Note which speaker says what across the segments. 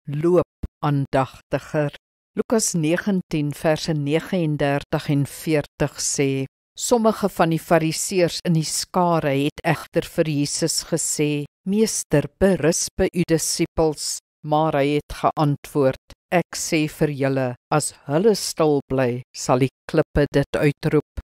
Speaker 1: loop aandagtiger. Lukas 19 verse 39 en 40 sê, sommige van die fariseërs in die skare het egter vir Jesus gesê, Meester, berus by u disippels, maar hy het geantwoord, ek sê vir julle, as hulle stil bly, sal die klippe dit uitroep.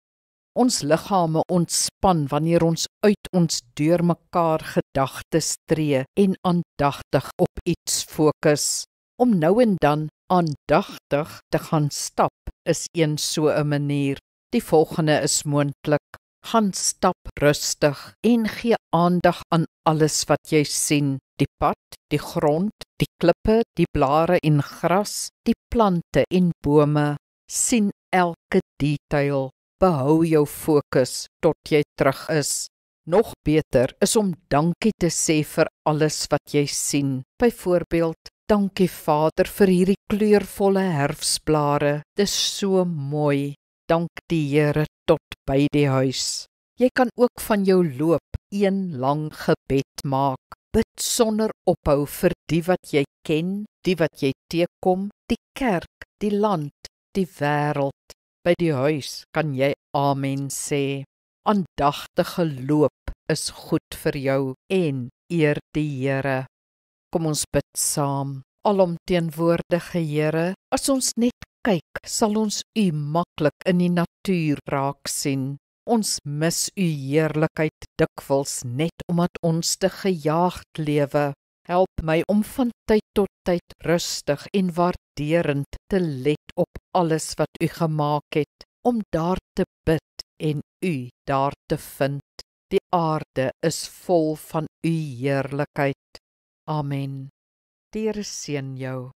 Speaker 1: Ons liggame ontspan wanneer ons uit ons deurmekaar gedagtes tree en aandagtig op iets fokus. Om nou en dan aandagtig te gaan stap is een so 'n manier. Die volgende is moontlik. Gaan stap rustig en gee aandag aan alles wat jy sien. Die pad, die grond, die klippe, die blare en gras, die plante en bome. Sien elke detail. Behou jou fokus tot jy terug is. Nog beter is om dankie te sê vir alles wat jy sien. Byvoorbeeld, dankie Vader vir hierdie kleurvolle herfsblare. Dis so mooi. Dank die Here tot by die huis. Jy kan ook van jou loop een lang gebed maak. Bid sonder ophou vir die wat jy ken, die wat jy teekom, die kerk, die land, die wêreld. By die huis kan jy amen sê. Aandagtige loop is goed vir jou en eer die Here. Kom ons bid saam. Alomteenwoordige Here, as ons net kyk, sal ons u maklik in die natuur raak sien. Ons mis u heerlikheid dikwels net omdat ons te gejaagd lewe. Help my om van tyd tot tyd rustig en waarderend te let op alles wat u gemaak het, om daar te bid en u daar te vind. Die aarde is vol van u heerlikheid. Amen. Die Here seën jou.